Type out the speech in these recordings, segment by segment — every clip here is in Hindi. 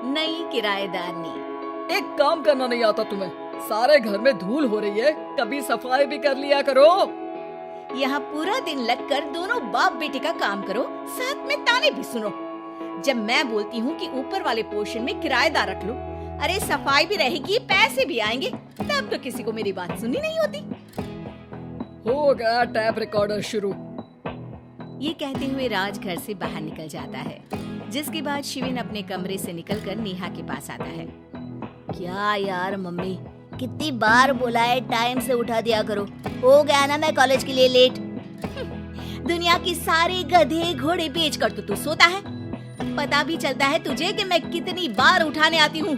नई किराएदारनी। एक काम करना नहीं आता तुम्हें? सारे घर में धूल हो रही है, कभी सफाई भी कर लिया करो। यहाँ पूरा दिन लगकर दोनों बाप बेटे का काम करो, साथ में ताने भी सुनो। जब मैं बोलती हूँ कि ऊपर वाले पोर्शन में किराएदार रख लो, अरे सफाई भी रहेगी, पैसे भी आएंगे, तब तो किसी को मेरी बात सुननी नहीं होती। हो गया टैप रिकॉर्डर शुरू। ये कहते हुए राज घर से बाहर निकल जाता है, जिसके बाद शिविन अपने कमरे से निकलकर नेहा के पास आता है। क्या यार मम्मी, कितनी बार बोला है टाइम से उठा दिया करो। हो गया ना मैं कॉलेज के लिए लेट। दुनिया की सारे गधे घोड़े बेच कर तो तू सोता है, पता भी चलता है तुझे कि मैं कितनी बार उठाने आती हूँ।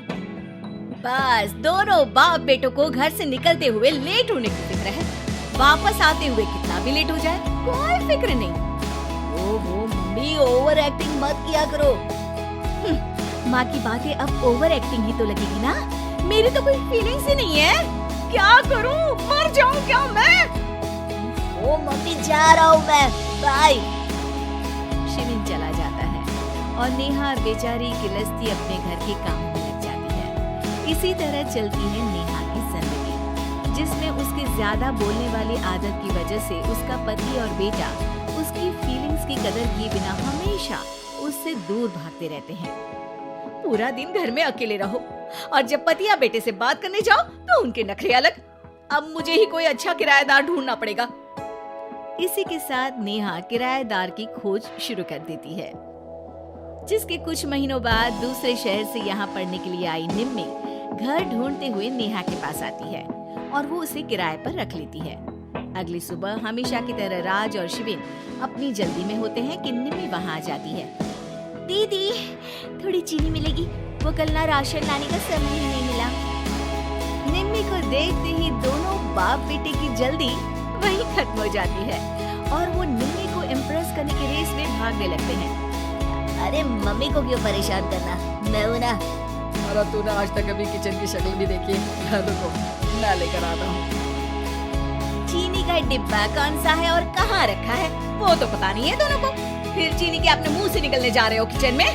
बस दोनों बाप बेटों को घर से निकलते हुए लेट होने की फिक्र है, वापस आते हुए कितना भी लेट हो जाए कोई फिक्र नहीं। ओहो मम्मी, ओवर एक्टिंग मत किया करो। माँ की बातें अब ओवर एक्टिंग ही तो लगेगी ना, मेरी तो कोई फीलिंग्स ही नहीं है। क्या करूं, मर जाऊं क्या मैं? ओ मम्मी जा रहा हूँ मैं, बाय। शिविन चला जाता है और नेहा बेचारी किलसती अपने घर के कामों में लग जाती है। इसी तरह चलती है नेहा की जिंदगी, जिसमें उसके ज्यादा बोलने वाली आदत की वजह से उसका पति और बेटा उसकी फीलिंग्स की कदर किए बिना हमेशा उससे दूर भागते रहते हैं। पूरा दिन घर में अकेले रहो और जब पति या बेटे से बात करने जाओ तो उनके नखरे अलग। अब मुझे ही कोई अच्छा किराएदार ढूंढना पड़ेगा। इसी के साथ नेहा किराएदार की खोज शुरू कर देती है, जिसके कुछ महीनों बाद दूसरे शहर से यहाँ पढ़ने के लिए आई निम्मी घर ढूंढते हुए नेहा के पास आती है और वो उसे किराए पर रख लेती है। अगली सुबह हमेशा की तरह राज और शिविन अपनी जल्दी में होते हैं कि निम्मी वहाँ आ जाती है। दीदी थोड़ी चीनी मिलेगी, वो कल ना राशन लाने का समय ही नहीं मिला। निम्मी को देखते ही दोनों बाप बेटे की जल्दी वहीं खत्म हो जाती है और वो निम्मी को इम्प्रेस करने की रेस में भागने लगते हैं। अरे मम्मी को क्यों परेशान करना, मैं हूँ ना। अरे तूने आज तक अभी किचन की शक्ल भी देखी है? रुको मैं लेकर आता हूँ। चीनी का डिब्बा कौन सा है और कहाँ रखा है वो तो पता नहीं है दोनों को, फिर चीनी के अपने मुंह से निकलने जा रहे हो किचन में।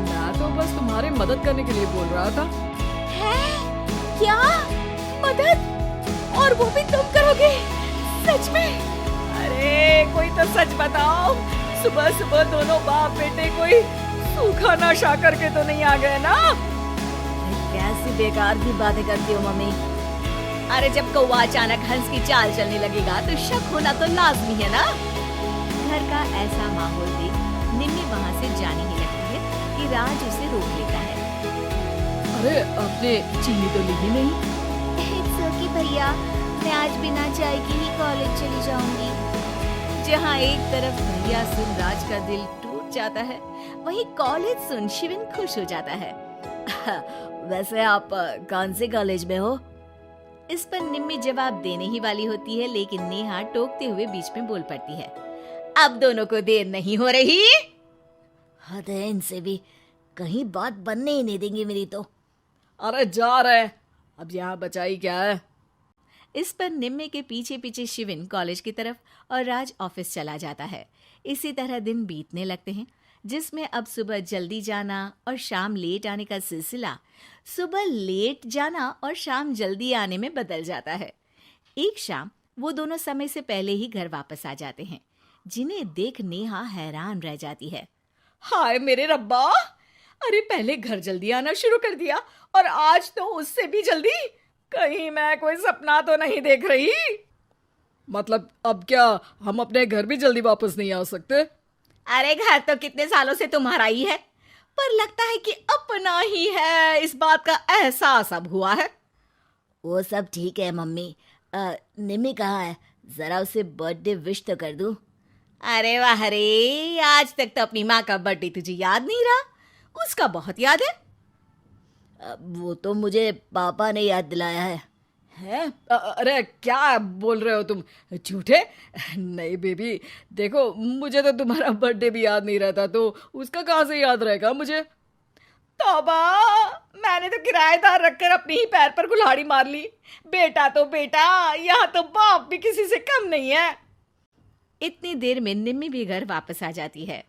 मैं तो बस तुम्हारी मदद करने के लिए बोल रहा था। है क्या मदद? और वो भी तुम करोगे? सच में? अरे कोई तो सच बताओ, सुबह सुबह दोनों बाप बेटे कोई सूखा नशा करके तो नहीं आ गए ना? कैसी बेकार की बातें करती हो मम्मी। अरे जब कौवा अचानक हंस की चाल चलने लगेगा तो शक होना तो लाजमी है ना। घर का ऐसा माहौल देख निम्मी वहाँ से जाने ही लगती है कि राज उसे रोक लेता है। अरे आपने चीनी तो ली ही नहीं? इट्स ओके भैया, मैं आज बिना चाय के ही कॉलेज चली जाऊंगी। जहाँ एक तरफ भैया सुन राज का दिल टूट जाता है, वहीं कॉलेज सुन शिविन खुश हो जाता है। वैसे आप कौन से कॉलेज में हो? इस पर निम्मी जवाब देने ही वाली होती है, लेकिन नेहा टोकते हुए बीच में बोल पड़ती है। अब दोनों को देर नहीं हो रही। हद है इनसे भी, कहीं बात बनने ही नहीं देंगे मेरी तो। अरे जा रहे, अब यहाँ बचाई क्या है? इस पर निम्मी के पीछे पीछे शिविन कॉलेज की तरफ और राज ऑफिस चला जाता है। इसी तरह दिन बीतने लगते हैं, जिसमें अब सुबह जल्दी जाना और शाम लेट आने का सिलसिला सुबह लेट जाना और शाम जल्दी आने में बदल जाता है। एक शाम वो दोनों समय से पहले ही घर वापस आ जाते हैं, जिन्हें देख नेहा हैरान रह जाती है। हाय मेरे रब्बा, अरे पहले घर जल्दी आना शुरू कर दिया और आज तो उससे भी जल्दी। कहीं मैं कोई सपना तो नहीं देख रही? मतलब अब क्या हम अपने घर भी जल्दी वापस नहीं आ सकते? अरे घर तो कितने सालों से तुम्हारा ही है, पर लगता है कि अपना ही है, इस बात का एहसास अब हुआ है। वो सब ठीक है मम्मी, निम्मी कहाँ है? जरा उसे बर्थडे विश तो कर दूं। अरे वाह रे, आज तक तो अपनी माँ का बर्थडे तुझे याद नहीं रहा, उसका बहुत याद है। वो तो मुझे पापा ने याद दिलाया है। हैं? अरे क्या बोल रहे हो तुम झूठे? नहीं बेबी, देखो मुझे तो तुम्हारा बर्थडे भी याद नहीं रहता, तो उसका कहाँ से याद रहेगा मुझे? तौबा, मैंने तो किराएदार रखकर अपने ही पैर पर कुल्हाड़ी मार ली। बेटा तो बेटा, यहाँ तो बाप भी किसी से कम नहीं है। इतनी देर में निम्मी भी घर वापस आ जाती है,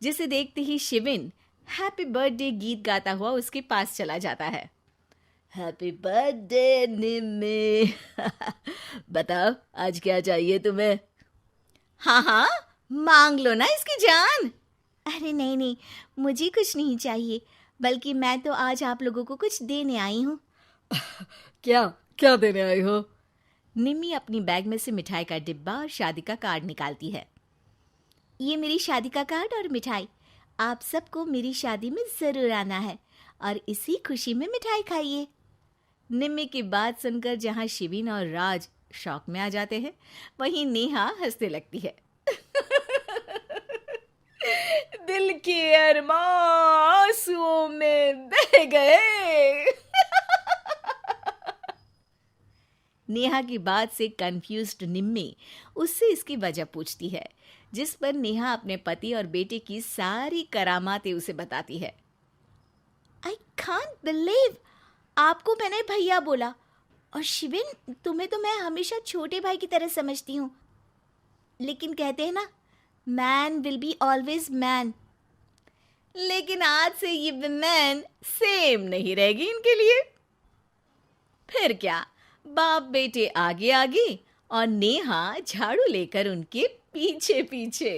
जिसे देखते ही शिविन हैप्पी बर्थडे गीत गाता हुआ उसके पास चला जाता है। हैप्पी बर्थडे निम्मी। बताओ आज क्या चाहिए तुम्हें? हाँ हाँ, मांग लो ना इसकी जान। अरे नहीं नहीं, मुझे कुछ नहीं चाहिए, बल्कि मैं तो आज आप लोगों को कुछ देने आई हूँ। क्या क्या देने आई हो? निम्मी अपनी बैग में से मिठाई का डिब्बा और शादी का कार्ड निकालती है। ये मेरी शादी का कार्ड और मिठाई। आप सबको मेरी शादी में जरूर आना है और इसी खुशी में मिठाई खाइए। निम्मी की बात सुनकर जहां शिविन और राज शॉक में आ जाते हैं, वहीं नेहा हंसने लगती है। दिल के अरमां आंसुओं में बह गए। नेहा की बात से कंफ्यूज्ड निम्मी उससे इसकी वजह पूछती है, जिस पर नेहा अपने पति और बेटे की सारी करामातें उसे बताती है। आई कांट बिलीव, आपको मैंने भैया बोला, और शिविन तुम्हें तो मैं हमेशा छोटे भाई की तरह समझती हूँ, लेकिन कहते हैं ना, man will be always man. लेकिन आज से ये विमेन सेम नहीं रहेगी इनके लिए। फिर क्या, बाप बेटे आगे आगे और नेहा झाड़ू लेकर उनके पीछे पीछे।